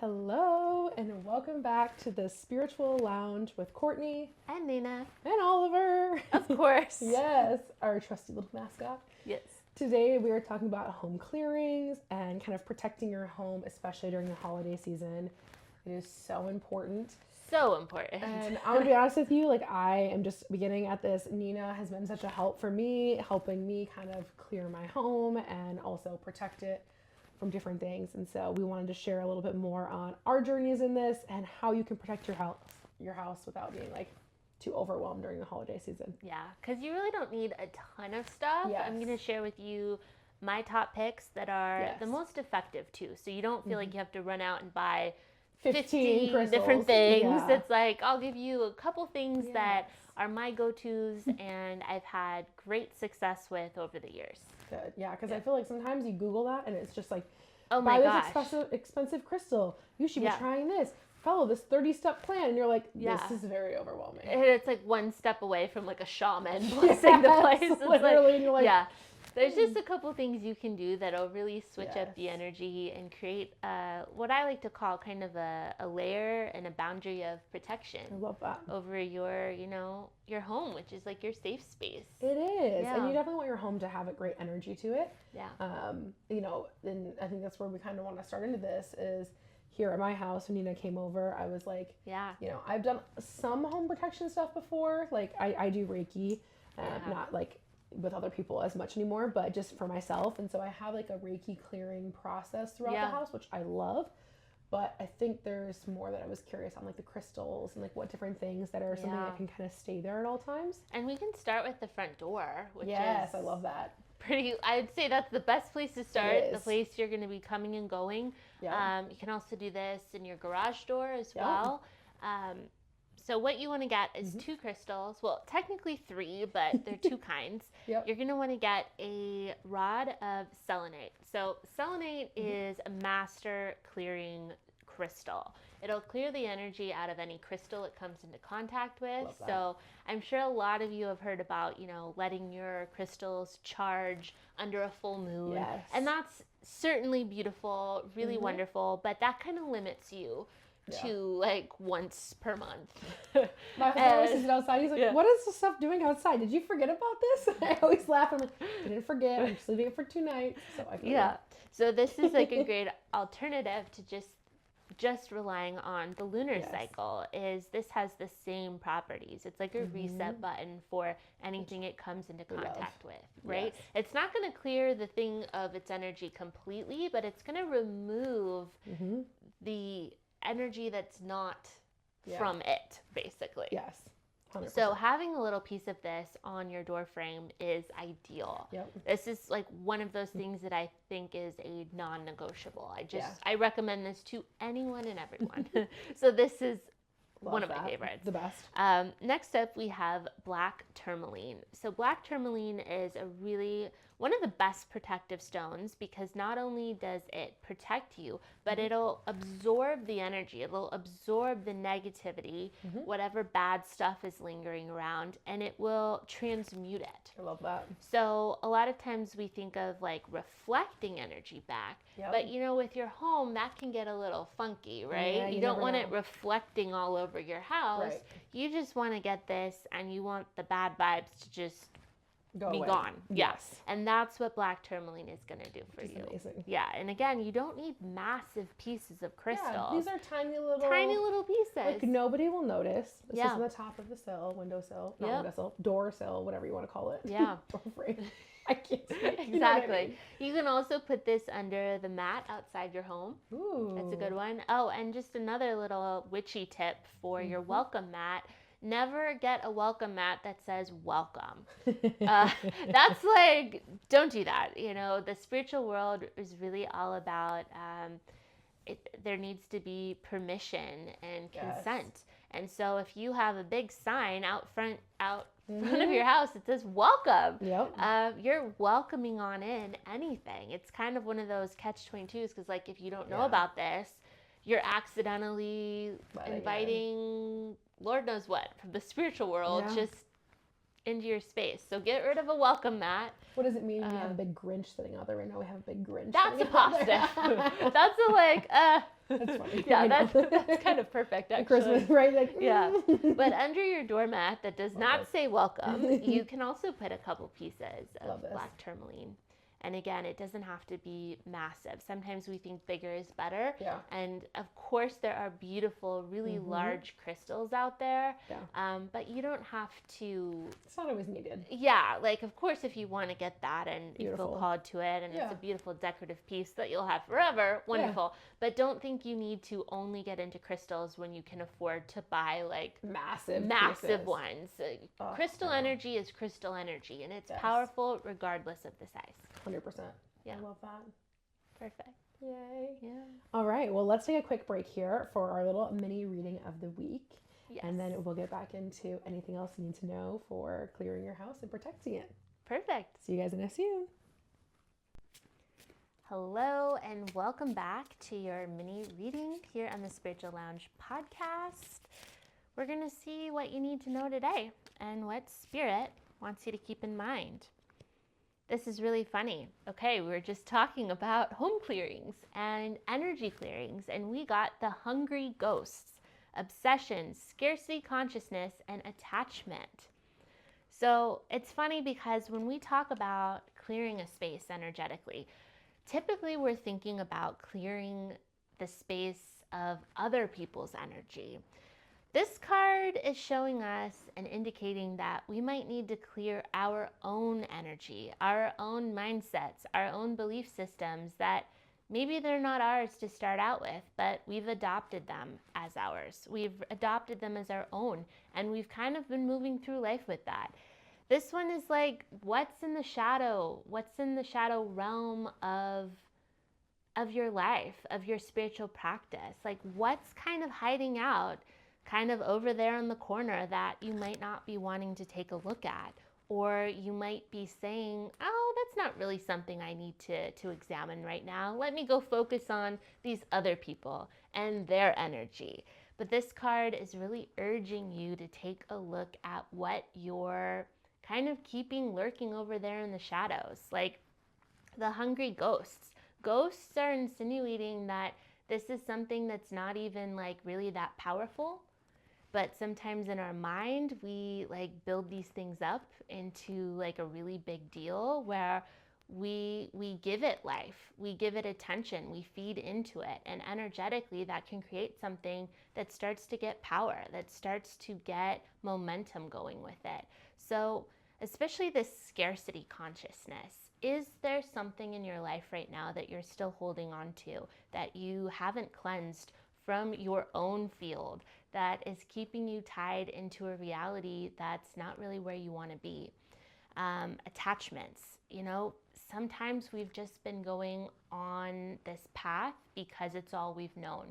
Hello, and welcome back to the Spiritual Lounge with Courtney And Nina. and Oliver. Of course. Yes, our trusty little mascot. Yes. Today we are talking about home clearings and kind of protecting your home, especially during the holiday season. It is so important. So important. And I'm gonna be honest with you, I am just beginning at this. Nina has been such a help for me, helping me kind of clear my home and also protect it from different things. And so we wanted to share a little bit more on our journeys in this and how you can protect your house without being too overwhelmed during the holiday season. Yeah, because you really don't need a ton of stuff. Yes. I'm going to share with you my top picks that are the most effective too. So you don't feel like you have to run out and buy 50 different things. Yeah. It's like, I'll give you a couple things that are my go-tos and I've had great success with over the years. Good. Yeah, because I feel like sometimes you Google that and it's just like, oh my gosh, this expensive crystal. You should be trying this. Follow this 30-step plan. And you're like, this is very overwhelming. And it's like one step away from like a shaman blessing the place. It's literally, and you're like, there's just a couple things you can do that'll really switch up the energy and create what I like to call kind of a layer and a boundary of protection. I love that. Over your home, which is like your safe space. It is. Yeah. And you definitely want your home to have a great energy to it. Yeah. And I think that's where we kind of want to start into this is here at my house when Nina came over, I was like, I've done some home protection stuff before. I do Reiki, not with other people as much anymore, but just for myself. And so I have a Reiki clearing process throughout the house, which I love. But I think there's more that I was curious on, the crystals and what different things that are something that can kind of stay there at all times. And we can start with the front door, which is I love that. I'd say that's the best place to start, the place you're going to be coming and going. Yeah. You can also do this in your garage door as well. So what you want to get is 2 crystals. Well, technically 3, but they're 2 kinds. You're going to want to get a rod of selenite. So selenite is a master clearing crystal. It'll clear the energy out of any crystal it comes into contact with. So I'm sure a lot of you have heard about, letting your crystals charge under a full moon. Yes. And that's certainly beautiful, really wonderful, but that kind of limits you to once per month. My husband always sees it outside. He's like, what is the stuff doing outside? Did you forget about this? I always laugh. I'm like, I didn't forget. I'm just leaving it for 2 nights. So I forget. So this is a great alternative to just relying on the lunar cycle. This has the same properties. It's like a reset button for anything it comes into contact with, right? Yes. It's not going to clear the thing of its energy completely, but it's going to remove the energy that's not from it, basically. Yes. 100%. So having a little piece of this on your door frame is ideal. Yep. This is one of those things that I think is a non-negotiable. I recommend this to anyone and everyone. So this is one of my favorites. The best. Next up, we have black tourmaline. So black tourmaline is one of the best protective stones because not only does it protect you, but it'll absorb the energy. It'll absorb the negativity, whatever bad stuff is lingering around, and it will transmute it. I love that. So a lot of times we think of reflecting energy back, but with your home, that can get a little funky, right? Yeah, you don't want it reflecting all over your house. Right. You just want to get this and you want the bad vibes to just be gone. Yes. And that's what black tourmaline is going to do for you. Amazing. Yeah. And again, you don't need massive pieces of crystal. Yeah, these are tiny little pieces. Nobody will notice. This is on the top of the sill, windowsill, not windowsill, door sill, whatever you want to call it. Yeah. Door frame. I can't speak. Exactly. You can also put this under the mat outside your home. Ooh. That's a good one. Oh, and just another little witchy tip for your welcome mat. Never get a welcome mat that says welcome. That's don't do that. The spiritual world is really all about, there needs to be permission and consent. And so if you have a big sign out front of your house that says welcome, you're welcoming on in anything. It's kind of one of those catch-22s because if you don't know about this, you're accidentally inviting Lord knows what from the spiritual world just into your space. So get rid of a welcome mat. What does it mean when you have a big Grinch sitting out there? Right now we have a big Grinch. That's a positive. That's a like, That's funny. Yeah, that's kind of perfect, actually. Christmas, right? Like, yeah. But under your doormat that does not say welcome, you can also put a couple pieces of black tourmaline. And again, it doesn't have to be massive. Sometimes we think bigger is better. Yeah. And of course, there are beautiful, really large crystals out there. Yeah. But you don't have to. It's not always needed. Yeah. Like, of course, if you want to get that and you feel called to it and it's a beautiful decorative piece that you'll have forever, wonderful. Yeah. But don't think you need to only get into crystals when you can afford to buy like massive ones. Crystal energy is crystal energy, and it's powerful regardless of the size. 100%. Yeah. I love that. Perfect. Yay. Yeah. All right. Well, let's take a quick break here for our little mini reading of the week. Yes. And then we'll get back into anything else you need to know for clearing your house and protecting it. Perfect. See you guys in a soon. Hello and welcome back to your mini reading here on the Spiritual Lounge podcast. We're going to see what you need to know today and what Spirit wants you to keep in mind. This is really funny. Okay, we were just talking about home clearings and energy clearings, and we got the hungry ghosts, obsession, scarcity consciousness, and attachment. So it's funny because when we talk about clearing a space energetically, typically we're thinking about clearing the space of other people's energy. This card is showing us and indicating that we might need to clear our own energy, our own mindsets, our own belief systems that maybe they're not ours to start out with, but we've adopted them as ours. We've adopted them as our own, and we've kind of been moving through life with that. This one is like, what's in the shadow? What's in the shadow realm of your life, of your spiritual practice? Like, what's kind of hiding out kind of over there in the corner that you might not be wanting to take a look at? Or you might be saying, oh, that's not really something I need to examine right now. Let me go focus on these other people and their energy. But this card is really urging you to take a look at what you're kind of keeping lurking over there in the shadows, like the hungry ghosts. Ghosts are insinuating that this is something that's not even like really that powerful. But sometimes in our mind, we like build these things up into like a really big deal where we give it life, we give it attention, we feed into it. And energetically, that can create something that starts to get power, that starts to get momentum going with it. So especially this scarcity consciousness. Is there something in your life right now that you're still holding on to, that you haven't cleansed from your own field, that is keeping you tied into a reality that's not really where you want to be? Attachments, sometimes we've just been going on this path because it's all we've known.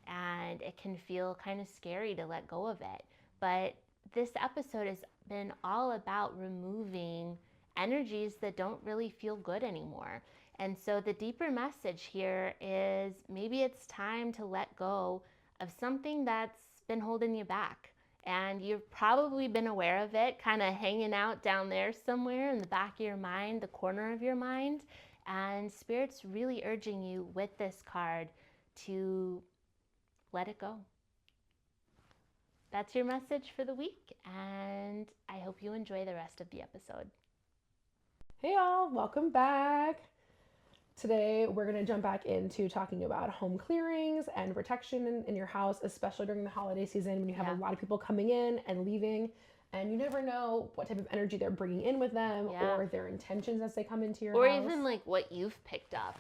And it can feel kind of scary to let go of it. But this episode has been all about removing energies that don't really feel good anymore. And so the deeper message here is maybe it's time to let go of something that's been holding you back. And you've probably been aware of it, kind of hanging out down there somewhere in the back of your mind, the corner of your mind. And Spirit's really urging you with this card to let it go. That's your message for the week, and I hope you enjoy the rest of the episode. Hey y'all, welcome back. Today, we're going to jump back into talking about home clearings and protection in your house, especially during the holiday season when you have a lot of people coming in and leaving, and you never know what type of energy they're bringing in with them or their intentions as they come into your house. Or even like what you've picked up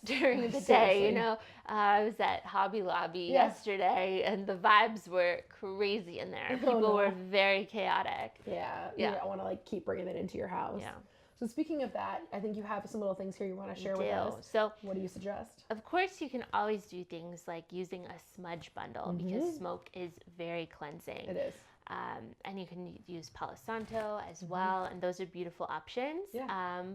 during the day. I was at Hobby Lobby yesterday, and the vibes were crazy in there. People were very chaotic. You don't want to keep bringing that into your house. So speaking of that, I think you have some little things here you want to share with us. So what do you suggest? Of course, you can always do things like using a smudge bundle because smoke is very cleansing. It is. And you can use Palo Santo as well, and those are beautiful options.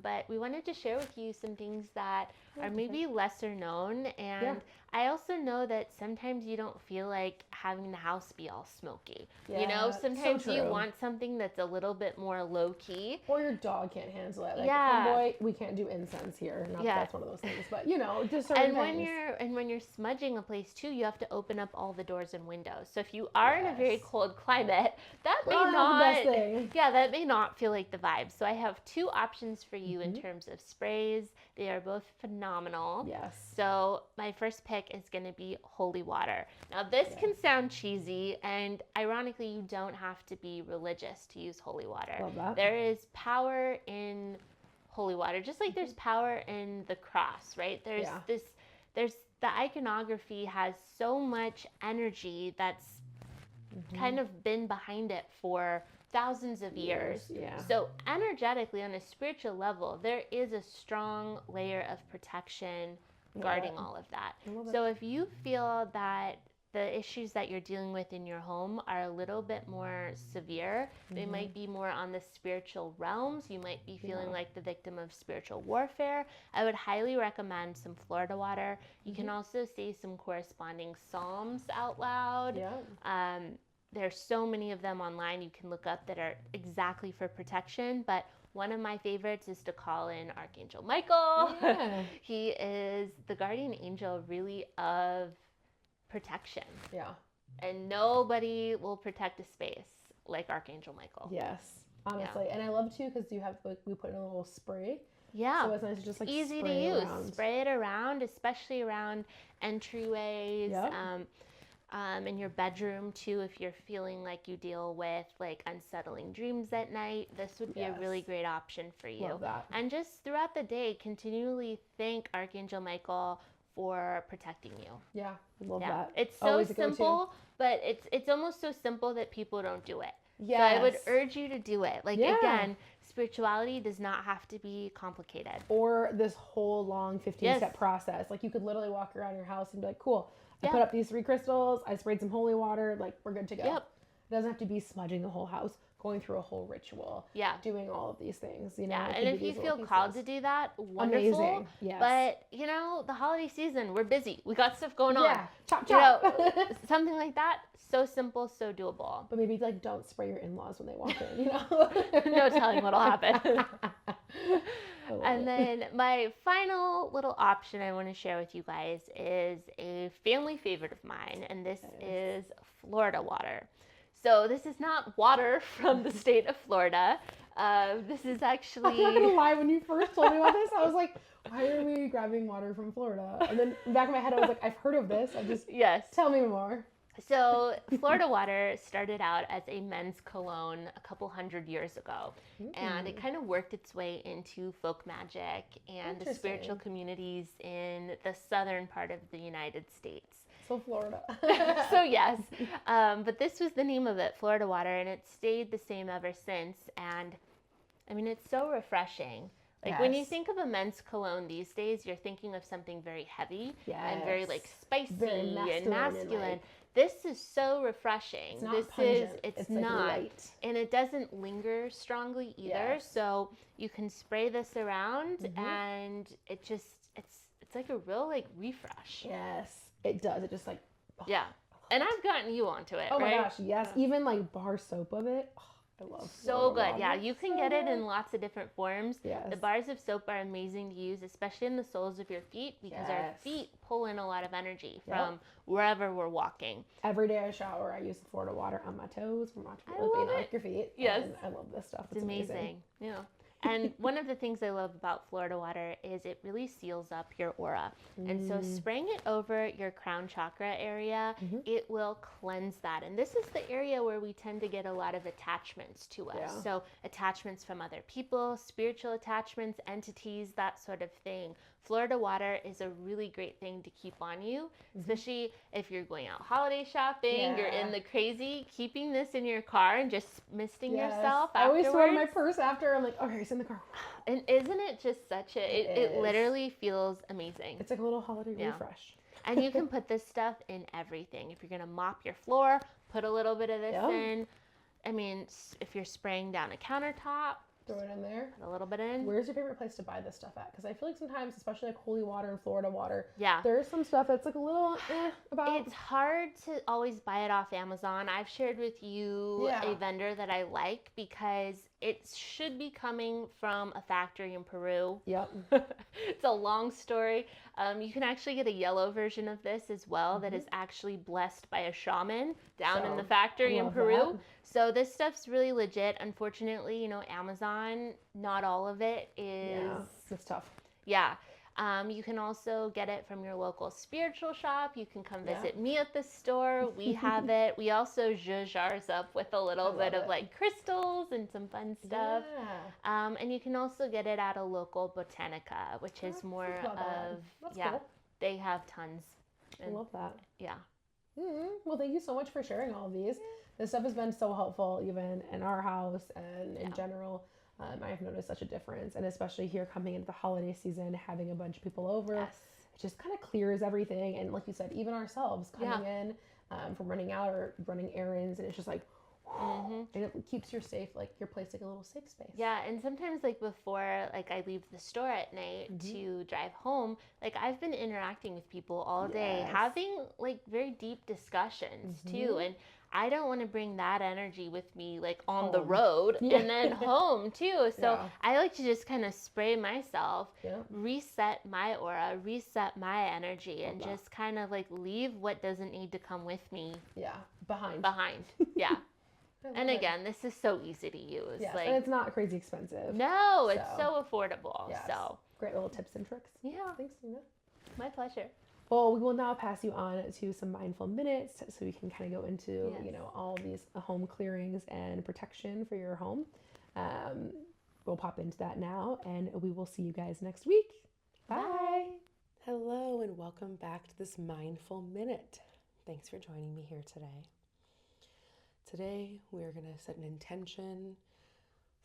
But we wanted to share with you some things that are maybe lesser known. And I also know that sometimes you don't feel like having the house be all smoky. You know, sometimes you want something that's a little bit more low key. Or your dog can't handle it. Like, homeboy, we can't do incense here. Not that that's one of those things, but you know, just certain things. When you're smudging a place too, you have to open up all the doors and windows. So if you are in a very cold climate, that may not feel like the vibe. So I have two options for you in terms of sprays. They are both phenomenal. Yes. So my first pick is going to be holy water. Now this can sound cheesy, and ironically, you don't have to be religious to use holy water. Love that. There is power in holy water, just like there's power in the cross, right? There's the iconography has so much energy that's kind of been behind it for thousands of years. So energetically, on a spiritual level, there is a strong layer of protection guarding all of that. So if you feel that the issues that you're dealing with in your home are a little bit more severe, they might be more on the spiritual realms, you might be feeling like the victim of spiritual warfare, I would highly recommend some Florida water. You can also say some corresponding psalms out loud. There's so many of them online you can look up that are exactly for protection, but one of my favorites is to call in Archangel Michael. He is the guardian angel really of protection. And nobody will protect a space like Archangel Michael. Yes, honestly. And I love too because you have, like, we put in a little spray. So it's nice to just, like, easy to use. Spray it around, especially around entryways. In your bedroom too, if you're feeling like you deal with like unsettling dreams at night, this would be a really great option for you. Love that. And just throughout the day, continually thank Archangel Michael for protecting you. Love that. It's so simple, but it's almost so simple that people don't do it. So I would urge you to do it. Like, again, spirituality does not have to be complicated. Or this whole long 15-step process. Like, you could literally walk around your house and be like, cool, I put up these 3 crystals, I sprayed some holy water, like, we're good to go. It doesn't have to be smudging the whole house, going through a whole ritual, doing all of these things, you know. And if you feel called to do that, wonderful. Amazing. But, you know, the holiday season, we're busy. We got stuff going on. Chop. You know, something like that, so simple, so doable. But maybe, like, don't spray your in-laws when they walk in, you know. No telling what'll happen. And then my final little option I want to share with you guys is a family favorite of mine, and this is Florida water. So this is not water from the state of Florida. This is actually... I'm not going to lie, when you first told me about this, I was like, why are we grabbing water from Florida? And then in the back of my head, I was like, I've heard of this. I just... Tell me more. So Florida water started out as a men's cologne a couple hundred years ago. And it kind of worked its way into folk magic and the spiritual communities in the southern part of the United States. So Florida. So yes, but this was the name of it, Florida water, and it stayed the same ever since. And I mean, it's so refreshing. Like when you think of a men's cologne these days, you're thinking of something very heavy and very like spicy and masculine. This is so refreshing. It's not pungent. It's not. Like light. And it doesn't linger strongly either. So you can spray this around and it's like a real like refresh. Yes, it does. It just like And I've gotten you onto it. Oh my gosh, yes. Even like bar soap of it. I love so good. Yeah, you can get it in lots of different forms. The bars of soap are amazing to use, especially in the soles of your feet, because our feet pull in a lot of energy from wherever we're walking. Every day I shower, I use the Florida water on my toes, from my like your feet. Yes, and I love this stuff. It's amazing. Yeah. And one of the things I love about Florida water is it really seals up your aura. And so spraying it over your crown chakra area, it will cleanse that. And this is the area where we tend to get a lot of attachments to us. So attachments from other people, spiritual attachments, entities, that sort of thing. Florida water is a really great thing to keep on you, especially if you're going out holiday shopping, you're in the crazy, keeping this in your car and just misting yourself afterwards. I always throw it in my purse after. I'm like, okay, it's in the car. And isn't it just such it literally feels amazing. It's like a little holiday refresh. And you can put this stuff in everything. If you're going to mop your floor, put a little bit of this in. I mean, if you're spraying down a countertop, Throw it in there. Put a little bit in. Where's your favorite place to buy this stuff at? Because I feel like sometimes, especially like holy water and Florida water, yeah, there's some stuff that's like a little about. It's hard to always buy it off Amazon. I've shared with you a vendor that I like because it should be coming from a factory in Peru. Yep. It's a long story. You can actually get a yellow version of this as well that is actually blessed by a shaman down in the factory in Peru. That. So this stuff's really legit. Unfortunately, you know, Amazon, not all of it is... Yeah, it's tough. Yeah. You can also get it from your local spiritual shop. You can come visit me at the store. We have it. We also zhuzh ours up with a little bit of like crystals and some fun stuff. Yeah. And you can also get it at a local Botanica, which is more of, cool. They have tons. I love that. Yeah. Well, thank you so much for sharing all of these. This stuff has been so helpful even in our house and in general. I've noticed such a difference, and especially here coming into the holiday season, having a bunch of people over, it just kind of clears everything. And like you said, even ourselves coming in from running out or running errands, and it's just like, and it keeps your place like a little safe space. Yeah, and sometimes like before, like I leave the store at night to drive home, like I've been interacting with people all day, having like very deep discussions too, and I don't want to bring that energy with me like on the road and then home too. So I like to just kind of spray myself, reset my aura, reset my energy, and just kind of like leave what doesn't need to come with me. Yeah, behind. Yeah. And again, this is so easy to use. Yes, like, and it's not crazy expensive. No, it's so affordable. Yes. So great little tips and tricks. Yeah. Thanks, Nina. My pleasure. Well, we will now pass you on to some mindful minutes so we can kind of go into, you know, all of these home clearings and protection for your home. We'll pop into that now, and we will see you guys next week. Bye. Hello, and welcome back to this mindful minute. Thanks for joining me here today. Today, we're going to set an intention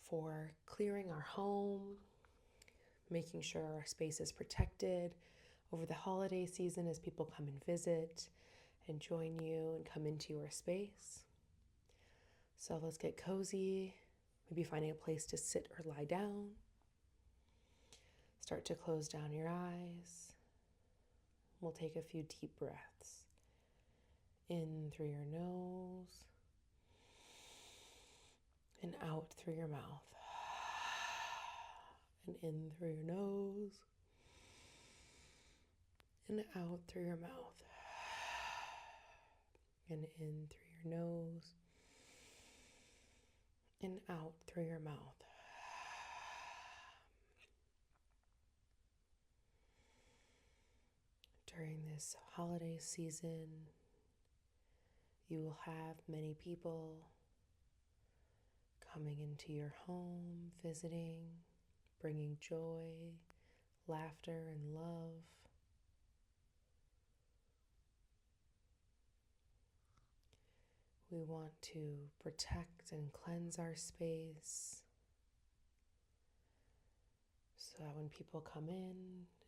for clearing our home, making sure our space is protected over the holiday season as people come and visit and join you and come into your space. So let's get cozy, maybe finding a place to sit or lie down. Start to close down your eyes. We'll take a few deep breaths. In through your nose and out through your mouth. And in through your nose and out through your mouth. And in through your nose and out through your mouth. During this holiday season, you will have many people coming into your home, visiting, bringing joy, laughter, and love. We want to protect and cleanse our space so that when people come in,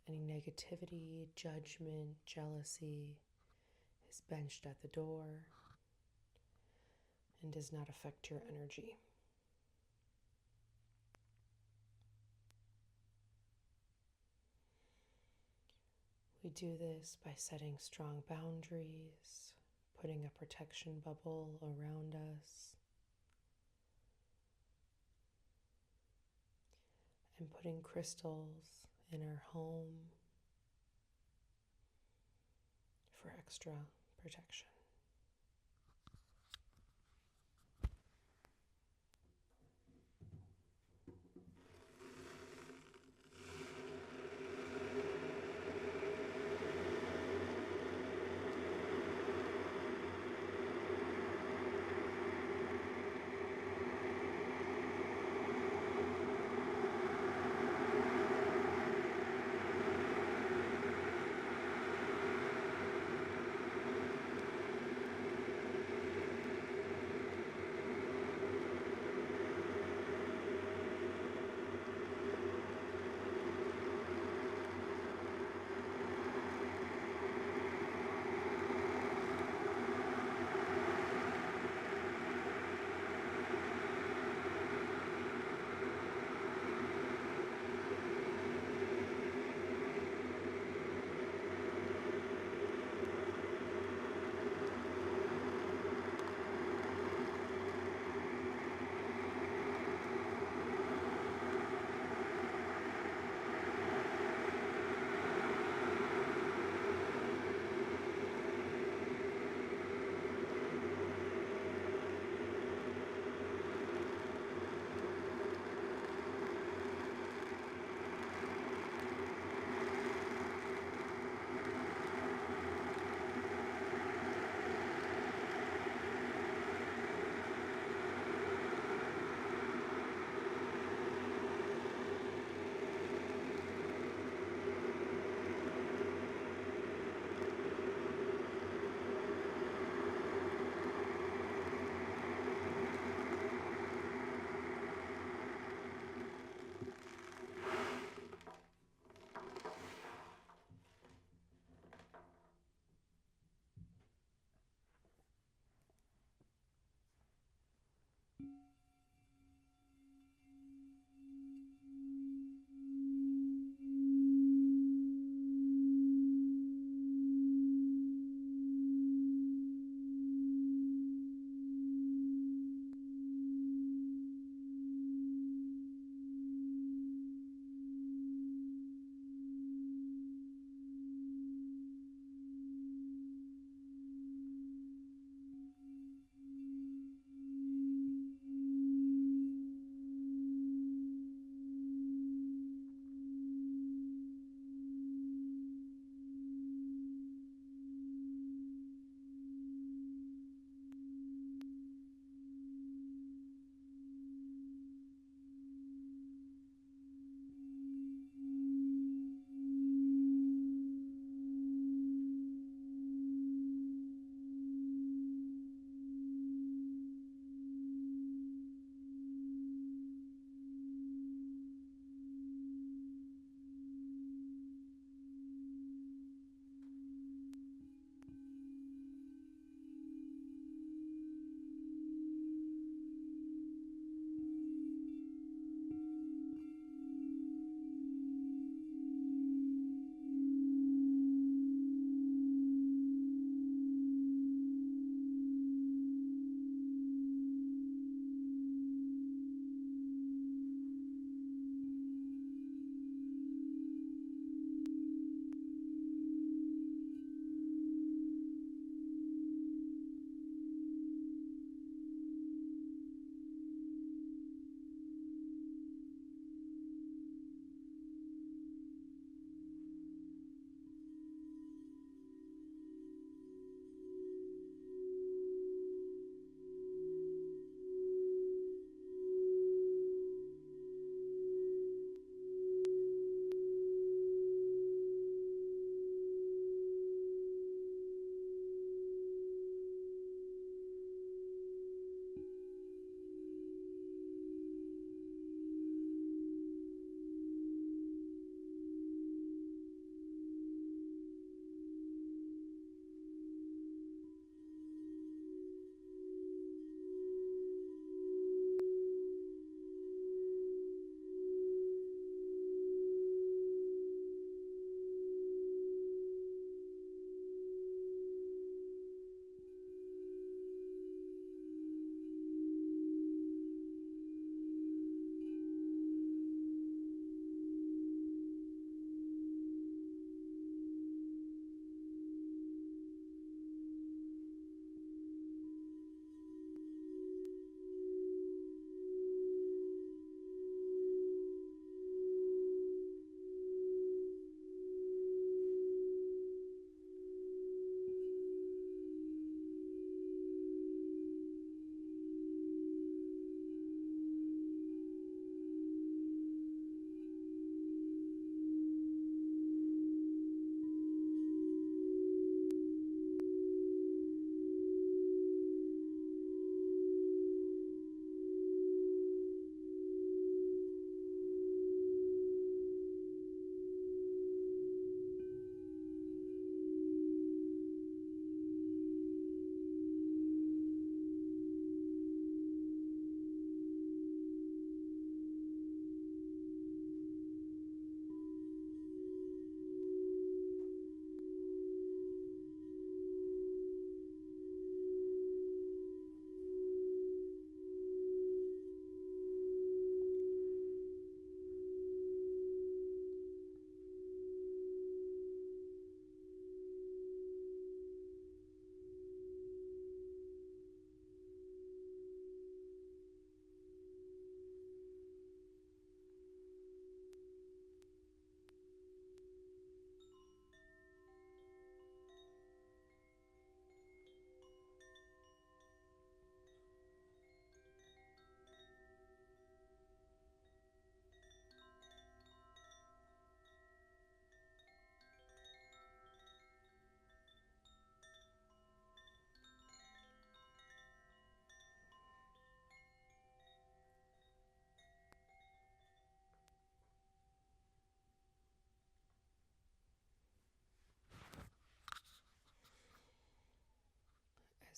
any negativity, judgment, jealousy is benched at the door and does not affect your energy. We do this by setting strong boundaries, putting a protection bubble around us, and putting crystals in our home for extra protection.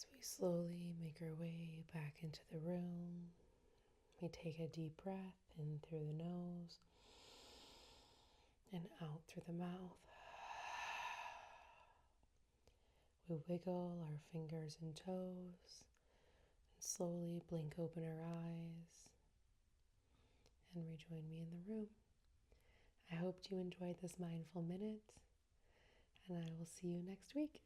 As we slowly make our way back into the room, we take a deep breath in through the nose and out through the mouth. We wiggle our fingers and toes and slowly blink open our eyes and rejoin me in the room. I hope you enjoyed this mindful minute, and I will see you next week.